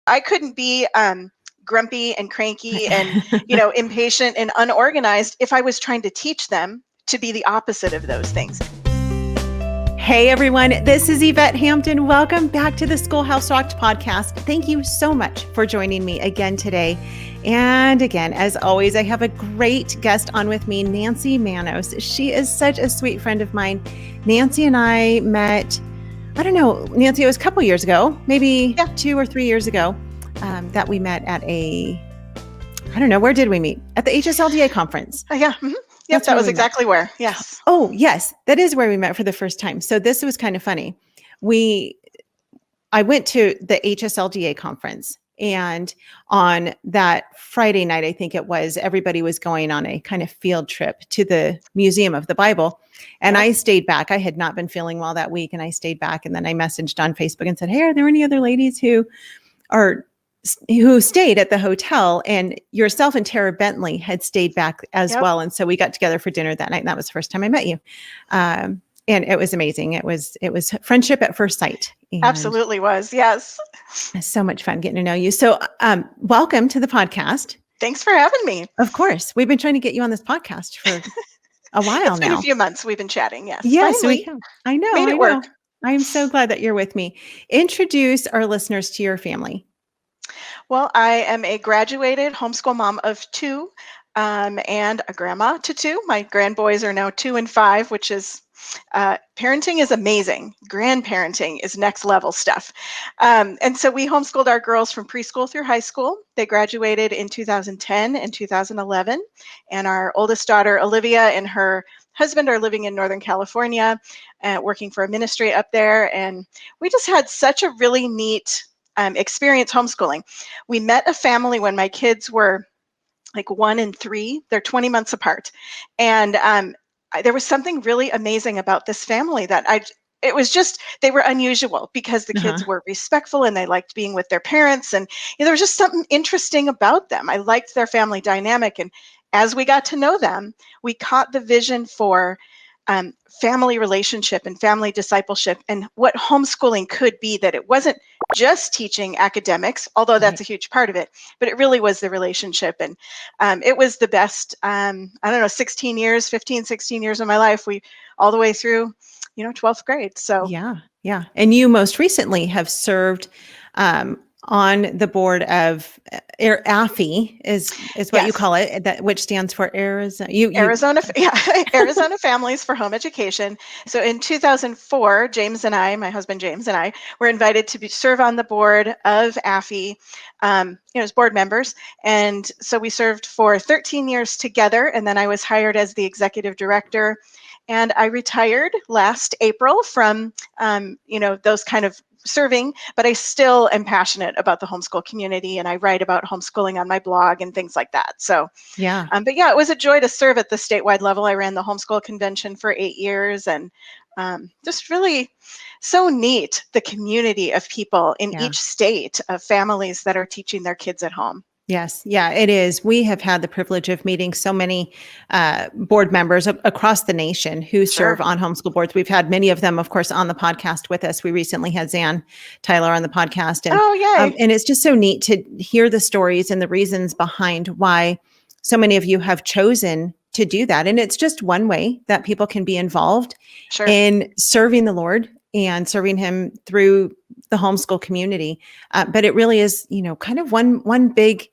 I couldn't be grumpy and cranky and, impatient and unorganized if I was trying to teach them to be the opposite of those things. Hey everyone, this is Yvette Hampton. Welcome back to the Schoolhouse Rocked podcast. Thank you so much for joining me again today. And again, as always, I have a great guest on with me, Nancy Manos. She is such a sweet friend of mine. Nancy and I met, I don't know, Nancy, it was a couple years ago, maybe 2 or 3 years ago, that we met at where did we meet? At the HSLDA conference. Yeah. Mm-hmm. Yep, that was exactly where. Yes. Oh, yes. That is where we met for the first time. So this was kind of funny. I went to the HSLDA conference, and on that Friday night, I think it was, everybody was going on a kind of field trip to the Museum of the Bible. And I stayed back. I had not been feeling well that week, and I stayed back. And then I messaged on Facebook and said, hey, are there any other ladies who stayed at the hotel? And yourself and Tara Bentley had stayed back as well. And so we got together for dinner that night. And that was the first time I met you. And it was amazing. It was friendship at first sight. And absolutely was. Yes. So much fun getting to know you. So welcome to the podcast. Thanks for having me. Of course. We've been trying to get you on this podcast for a while it's now. Been a few months we've been chatting. Yes. Yes, we have. I know. Made it work. I'm so glad that you're with me. Introduce our listeners to your family. Well, I am a graduated homeschool mom of 2 and a grandma to 2. My grandboys are now 2 and 5, which is parenting is amazing. Grandparenting is next level stuff. And so we homeschooled our girls from preschool through high school. They graduated in 2010 and 2011. And our oldest daughter, Olivia, and her husband are living in Northern California, working for a ministry up there. And we just had such a really neat experience homeschooling. We met a family when my kids were like 1 and 3. They're 20 months apart. And there was something really amazing about this family it was just, they were unusual because the kids were respectful and they liked being with their parents. And there was just something interesting about them. I liked their family dynamic. And as we got to know them, we caught the vision for family relationship and family discipleship and what homeschooling could be, that it wasn't just teaching academics, although that's a huge part of it, but it really was the relationship. And it was the best, 16 years of my life, all the way through, 12th grade. So yeah. And you most recently have served on the board of AFI is what you call it, which stands for Arizona. Arizona Families for Home Education. So in 2004, my husband James and I were invited to serve on the board of AFI, as board members. And so we served for 13 years together. And then I was hired as the executive director. And I retired last April from, those kind of serving, but I still am passionate about the homeschool community, and I write about homeschooling on my blog and things like that. So, it was a joy to serve at the statewide level. I ran the homeschool convention for 8 years, and just really so neat, the community of people in each state of families that are teaching their kids at home. Yes. Yeah, it is. We have had the privilege of meeting so many board members across the nation who serve on homeschool boards. We've had many of them, of course, on the podcast with us. We recently had Zan Tyler on the podcast. And, and it's just so neat to hear the stories and the reasons behind why so many of you have chosen to do that. And it's just one way that people can be involved in serving the Lord and serving him through the homeschool community. But it really is, kind of one big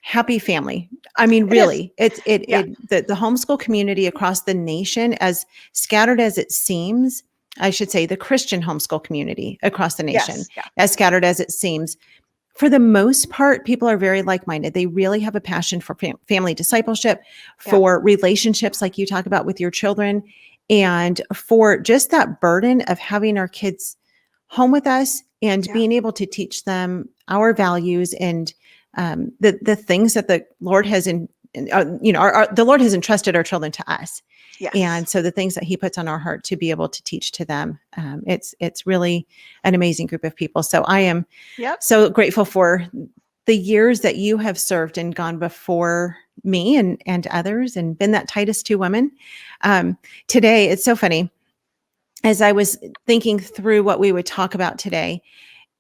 happy family. I mean, really, the homeschool community across the nation, as scattered as it seems, I should say the Christian homeschool community across the nation, as scattered as it seems, for the most part, people are very like-minded. They really have a passion for family discipleship, for relationships like you talk about with your children, and for just that burden of having our kids home with us and being able to teach them our values and the things that the Lord has the Lord has entrusted our children to us. Yes. And so the things that he puts on our heart to be able to teach to them, it's really an amazing group of people. So I am so grateful for the years that you have served and gone before me and others and been that Titus 2 woman. Today, it's so funny. As I was thinking through what we would talk about today,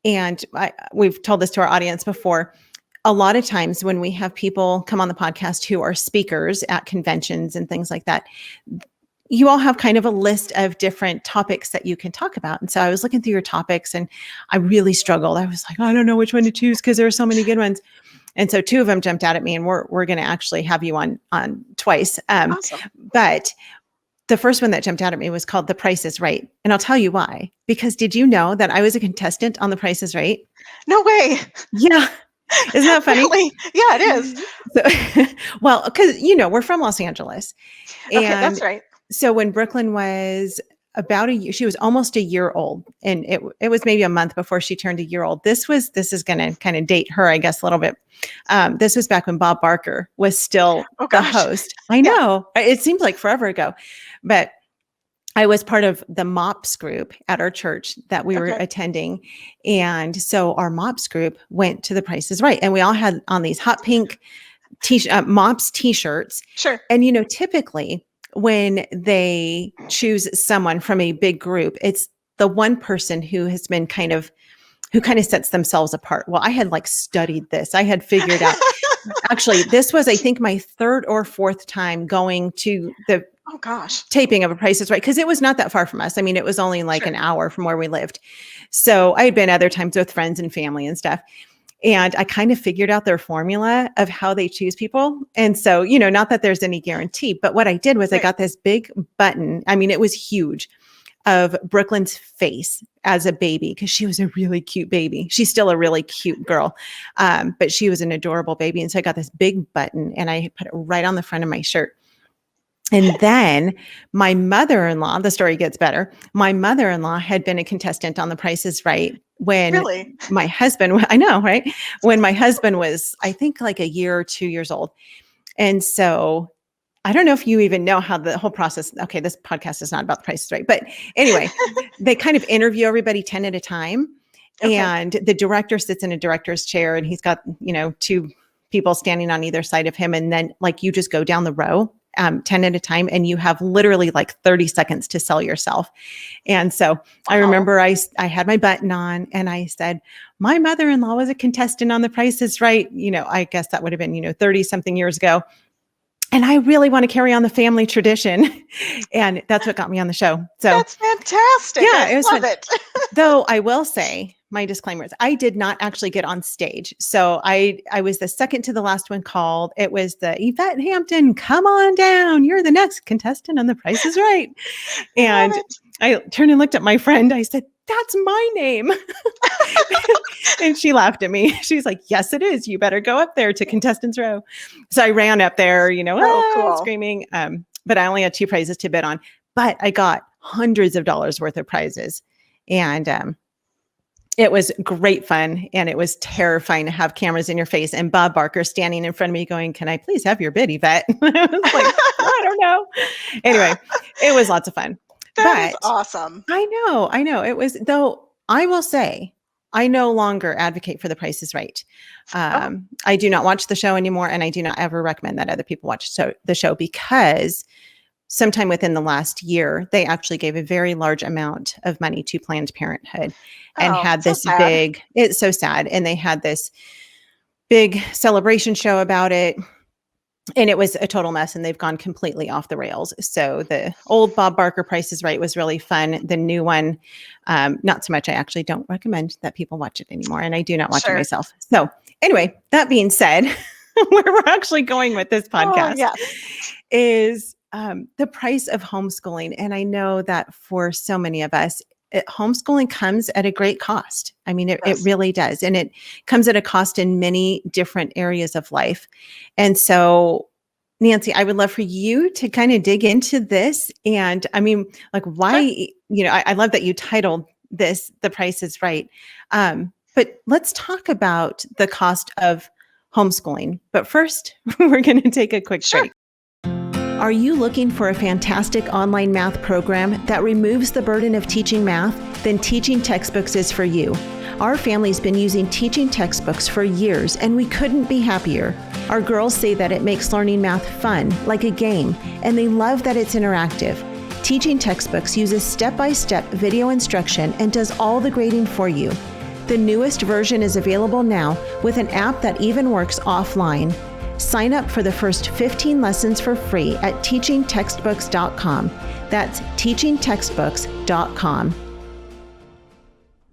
And we've told this to our audience before. A lot of times when we have people come on the podcast who are speakers at conventions and things like that, you all have kind of a list of different topics that you can talk about. And so I was looking through your topics and I really struggled. I was like, I don't know which one to choose because there are so many good ones. And so two of them jumped out at me, and we're going to actually have you on twice. Awesome. But the first one that jumped out at me was called The Price is Right. And I'll tell you why. Because did you know that I was a contestant on The Price is Right? No way. Yeah. Isn't that funny? Really? Yeah, it is. So, well, because, we're from Los Angeles. Okay, that's right. So when Brooklyn was about a year, she was almost a year old, and it was maybe a month before she turned a year old. This is going to kind of date her, I guess, a little bit. This was back when Bob Barker was still the host. I know. It seems like forever ago, but I was part of the MOPS group at our church that we were attending. And so our MOPS group went to The Price is Right. And we all had on these hot pink MOPS t-shirts. Sure. And, typically when they choose someone from a big group, it's the one person who has been who kind of sets themselves apart. Well, I had studied this. I had figured out, actually, this was, I think, my third or fourth time going to the taping of A Price is Right. Because it was not that far from us. I mean, it was only an hour from where we lived. So I had been other times with friends and family and stuff. And I kind of figured out their formula of how they choose people. And so, not that there's any guarantee, but what I did was I got this big button. I mean, it was huge, of Brooklyn's face as a baby, because she was a really cute baby. She's still a really cute girl, but she was an adorable baby. And so I got this big button and I put it right on the front of my shirt. And then my mother-in-law, the story gets better. My mother-in-law had been a contestant on The Price is Right when my husband, I know, right? When my husband was, I think, a year or 2 years old. And so I don't know if you even know how the whole process, okay, this podcast is not about The Price is Right. But anyway, they kind of interview everybody 10 at a time. Okay. And the director sits in a director's chair and he's got, two people standing on either side of him. And then you just go down the row 10 at a time, and you have literally 30 seconds to sell yourself. And so I remember I had my button on and I said, my mother-in-law was a contestant on The Price is Right. I guess that would have been, 30 something years ago. And I really want to carry on the family tradition. And that's what got me on the show. So that's fantastic. Yeah, I love it. Though I will say, my disclaimers, I did not actually get on stage. So I was the second to the last one called. It was the Yvette Hampton, come on down. You're the next contestant on The Price is Right. And I turned and looked at my friend. I said, that's my name. And she laughed at me. She's like, yes, it is. You better go up there to contestants row. So I ran up there, cool. Screaming. But I only had 2 prizes to bid on, but I got hundreds of dollars worth of prizes. And, it was great fun, and it was terrifying to have cameras in your face and Bob Barker standing in front of me going, can I please have your bid, Yvette? I was like, I don't know. Anyway, it was lots of fun. That is awesome. I know. It was, though I will say, I no longer advocate for The Price is Right. I do not watch the show anymore, and I do not ever recommend that other people watch the show, because sometime within the last year, they actually gave a very large amount of money to Planned Parenthood and had this big, it's so sad. And they had this big celebration show about it. And it was a total mess, and they've gone completely off the rails. So the old Bob Barker Price is Right was really fun. The new one, not so much. I actually don't recommend that people watch it anymore, and I do not watch it myself. So anyway, that being said, where we're actually going with this podcast is the price of homeschooling. And I know that for so many of us, homeschooling comes at a great cost. I mean, it really does. And it comes at a cost in many different areas of life. And so, Nancy, I would love for you to kind of dig into this. And I mean, why, I love that you titled this, The Price is Right. But let's talk about the cost of homeschooling. But first, we're going to take a quick break. Are you looking for a fantastic online math program that removes the burden of teaching math? Then Teaching Textbooks is for you. Our family's been using teaching textbooks for years, and we couldn't be happier. Our girls say that it makes learning math fun, like a game, and they love that it's interactive. Teaching Textbooks uses step-by-step video instruction and does all the grading for you. The newest version is available now with an app that even works offline. Sign up for the first 15 lessons for free at teachingtextbooks.com. That's teachingtextbooks.com.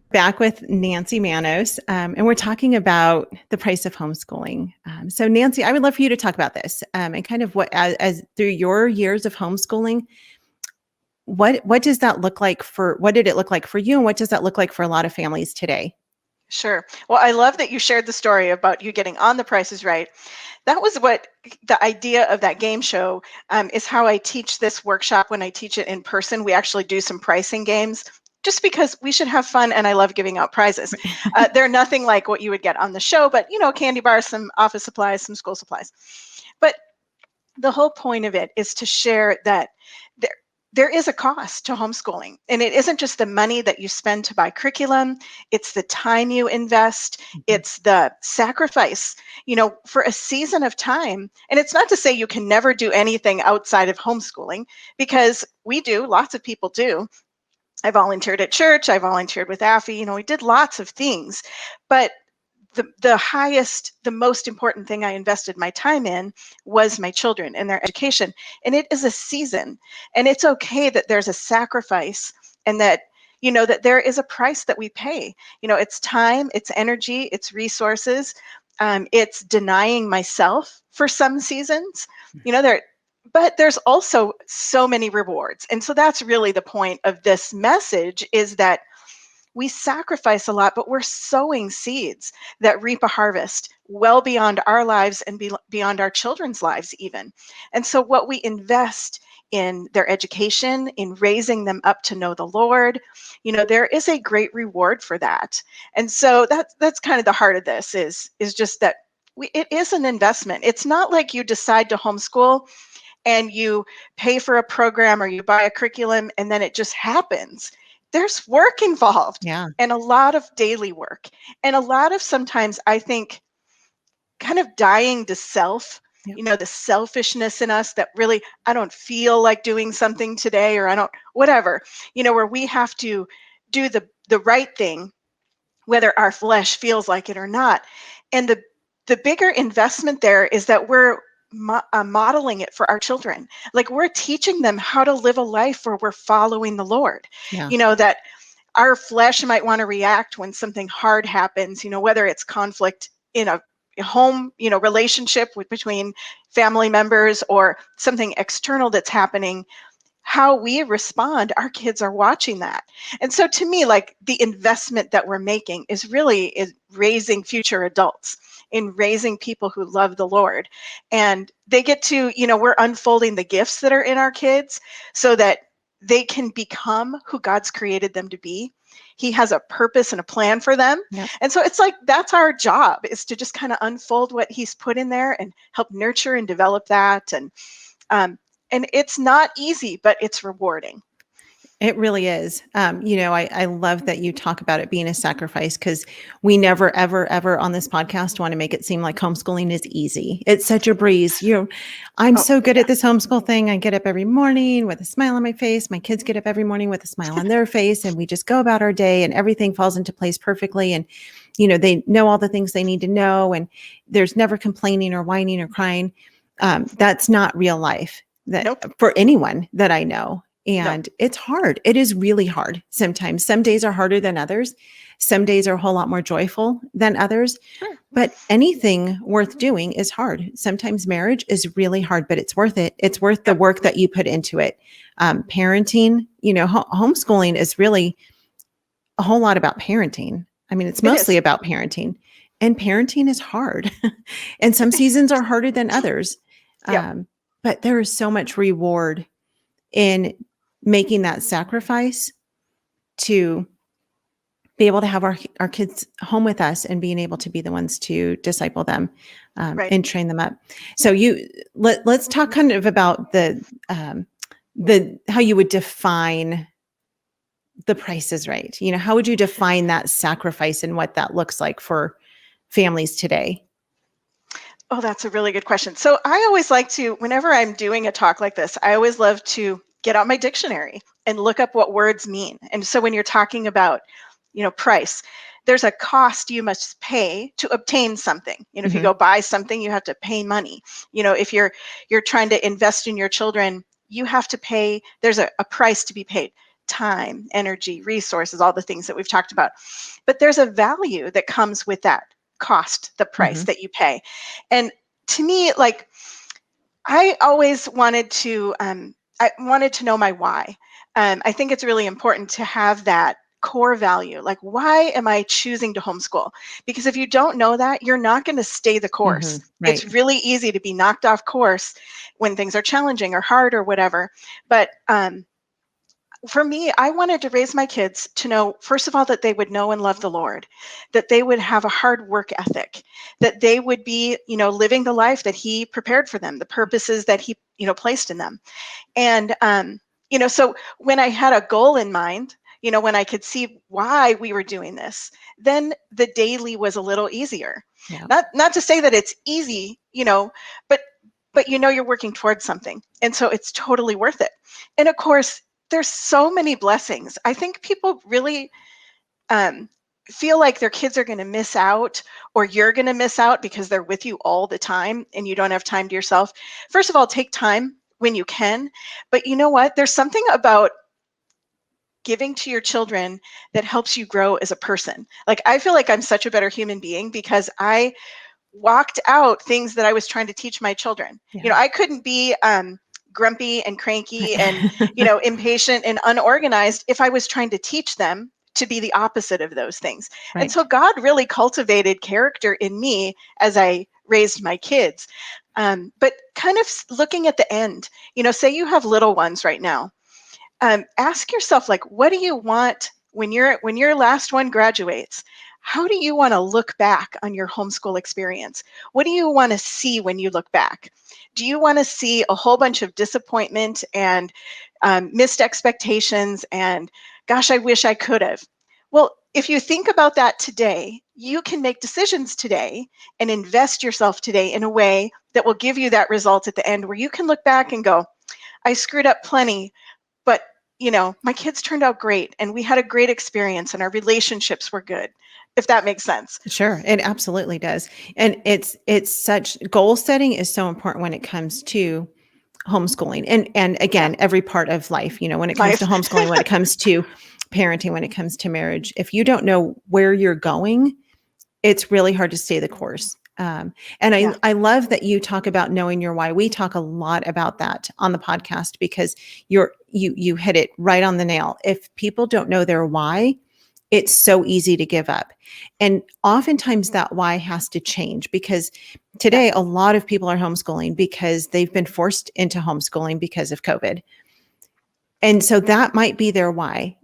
Back with Nancy Manos, and we're talking about the price of homeschooling. So Nancy, I would love for you to talk about this and kind of what, as through your years of homeschooling, what does that look like what did it look like for you, and what does that look like for a lot of families today? Sure. Well, I love that you shared the story about you getting on The Price is Right. That was what the idea of that game show is how I teach this workshop when I teach it in person. We actually do some pricing games just because we should have fun, and I love giving out prizes. They're nothing like what you would get on the show, but candy bars, some office supplies, some school supplies. But the whole point of it is to share that there is a cost to homeschooling, and it isn't just the money that you spend to buy curriculum. It's the time you invest. It's the sacrifice, for a season of time. And it's not to say you can never do anything outside of homeschooling, because we do, lots of people do. I volunteered at church. I volunteered with AFI. We did lots of things, but the most important thing I invested my time in was my children and their education. And it is a season, and it's okay that there's a sacrifice, and that, that there is a price that we pay. It's time, it's energy, it's resources. It's denying myself for some seasons, but there's also so many rewards. And so that's really the point of this message, is that we sacrifice a lot, but we're sowing seeds that reap a harvest well beyond our lives and beyond our children's lives even. And so what we invest in their education, in raising them up to know the Lord, there is a great reward for that. And so that's kind of the heart of this, is just that it is an investment. It's not like you decide to homeschool and you pay for a program or you buy a curriculum and then it just happens. There's work involved, and a lot of daily work, and a lot of, sometimes I think, kind of dying to self, the selfishness in us that really, I don't feel like doing something today, or I don't, whatever, where we have to do the right thing, whether our flesh feels like it or not. And the bigger investment there is that we're modeling it for our children. Like, we're teaching them how to live a life where we're following the Lord. That our flesh might want to react when something hard happens, whether it's conflict in a home, relationship between family members, or something external that's happening. How we respond, our kids are watching that. And so to me, like, the investment that we're making is raising future adults, in raising people who love the Lord. And they get to, we're unfolding the gifts that are in our kids so that they can become who God's created them to be. He has a purpose and a plan for them. And so it's like, that's our job, is to just kind of unfold what He's put in there and help nurture and develop that. And it's not easy, but it's rewarding. It really is. I love that you talk about it being a sacrifice, because we never, ever, ever on this podcast want to make it seem like homeschooling is easy. It's such a breeze. I'm so good at this homeschool thing. I get up every morning with a smile on my face. My kids get up every morning with a smile on their face, and we just go about our day, and everything falls into place perfectly. And, they know all the things they need to know, and there's never complaining or whining or crying. That's not real life for anyone that I know. And it's hard. It is really hard sometimes. Some days are harder than others. Some days are a whole lot more joyful than others. But anything worth doing is hard. Sometimes marriage is really hard, but it's worth it. It's worth the work that you put into it. Parenting, homeschooling is really a whole lot about parenting. I mean, it's mostly about parenting, and parenting is hard. And some seasons are harder than others. But there is so much reward in making that sacrifice to be able to have our kids home with us, and being able to be the ones to disciple them and train them up. So let's talk kind of about the how you would define The Price is Right. How would you define that sacrifice and what that looks like for families today? Oh, that's a really good question. So I always like to, whenever I'm doing a talk like this, I always love to get out my dictionary and look up what words mean. And so when you're talking about price. There's a cost you must pay to obtain something. If you Mhm. go buy something, you have to pay money. If you're trying to invest in your children, you have to pay. There's a price to be paid: time, energy, resources, all the things that we've talked about. But there's a value that comes with that cost, the price Mhm. that you pay. And to me, like, I always I wanted to know my why. I think it's really important to have that core value. Like, why am I choosing to homeschool? Because if you don't know that, you're not going to stay the course. Mhm. It's Right. really easy to be knocked off course when things are challenging or hard or whatever. But for me, I wanted to raise my kids to know, first of all, that they would know and love the Lord, that they would have a hard work ethic, that they would be, living the life that He prepared for them, the purposes that He, placed in them. And, so when I had a goal in mind, when I could see why we were doing this, then the daily was a little easier. Yeah. Not to say that it's easy, but you're working towards something. And so it's totally worth it. And of course, there's so many blessings. I think people really um, feel like their kids are going to miss out, or you're going to miss out because they're with you all the time and you don't have time to yourself. First of all, take time when you can. But you know what? There's something about giving to your children that helps you grow as a person. Like, I feel like I'm such a better human being because I walked out things that I was trying to teach my children. Yeah. I couldn't be grumpy and cranky and, impatient and unorganized if I was trying to teach them to be the opposite of those things. And so Right. God really cultivated character in me as I raised my kids. But kind of looking at the end, say you have little ones right now. Ask yourself, like, what do you want when your last one graduates? How do you want to look back on your homeschool experience? What do you want to see when you look back? Do you want to see a whole bunch of disappointment and missed expectations and, gosh, I wish I could have? Well, if you think about that today, you can make decisions today and invest yourself today in a way that will give you that result at the end where you can look back and go, I screwed up plenty, but my kids turned out great and we had a great experience and our relationships were good, if that makes sense. Sure, it absolutely does. And it's such goal setting is so important when it comes to homeschooling. And Yeah. again, every part of life, when it comes to Life. homeschooling, when it comes to parenting, when it comes to marriage, if you don't know where you're going, it's really hard to stay the course. And Yeah. I love that you talk about knowing your why. We talk a lot about that on the podcast because you hit it right on the nail. If people don't know their why, it's so easy to give up. And oftentimes that why has to change because Yeah. today a lot of people are homeschooling because they've been forced into homeschooling because of COVID. And so that might be their why.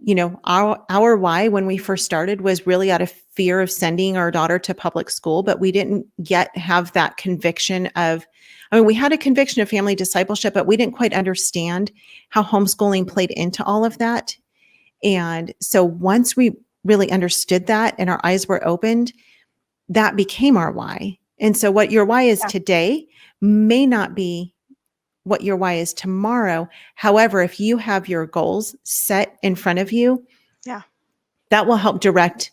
Our why when we first started was really out of fear of sending our daughter to public school, but we didn't yet have that conviction of, we had a conviction of family discipleship, but we didn't quite understand how homeschooling played into all of that. And so once we really understood that and our eyes were opened, that became our why. And so what your why is Yeah. today may not be what your why is tomorrow. However, if you have your goals set in front of you, Yeah. that will help direct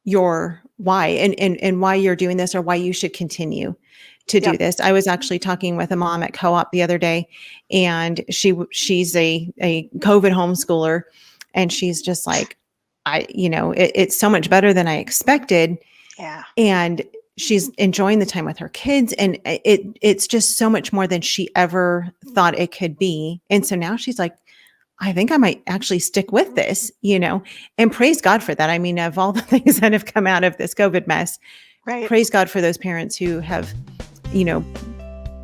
your why and why you're doing this or why you should continue to do Yep. this. I was actually talking with a mom at co-op the other day, and she's a COVID homeschooler, and she's just like, it's so much better than I expected. Yeah. And she's enjoying the time with her kids, and it's just so much more than she ever thought it could be. And so now she's like, I think I might actually stick with this, and praise God for that. I mean, of all the things that have come out of this COVID mess, Right. praise God for those parents who have,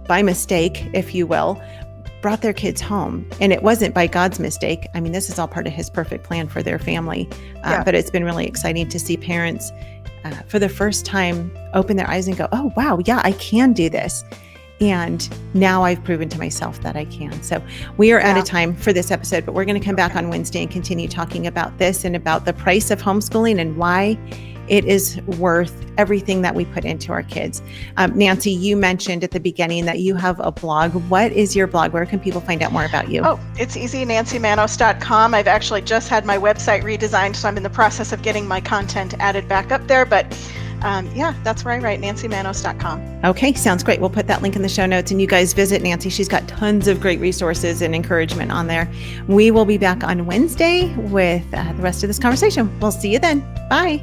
by mistake, if you will, brought their kids home. And it wasn't by God's mistake. I mean, this is all part of His perfect plan for their family. Yeah. But it's been really exciting to see parents for the first time open their eyes and go, oh, wow, yeah, I can do this. And now I've proven to myself that I can. So we are out of time for this episode, but we're going to come back on Wednesday and continue talking about this and about the price of homeschooling and why it is worth everything that we put into our kids. Nancy, you mentioned at the beginning that you have a blog. What is your blog? Where can people find out more about you? Oh, it's easy, nancymanos.com. I've actually just had my website redesigned, so I'm in the process of getting my content added back up there. But yeah, that's where I write, nancymanos.com. Okay, sounds great. We'll put that link in the show notes, and you guys visit Nancy. She's got tons of great resources and encouragement on there. We will be back on Wednesday with the rest of this conversation. We'll see you then. Bye.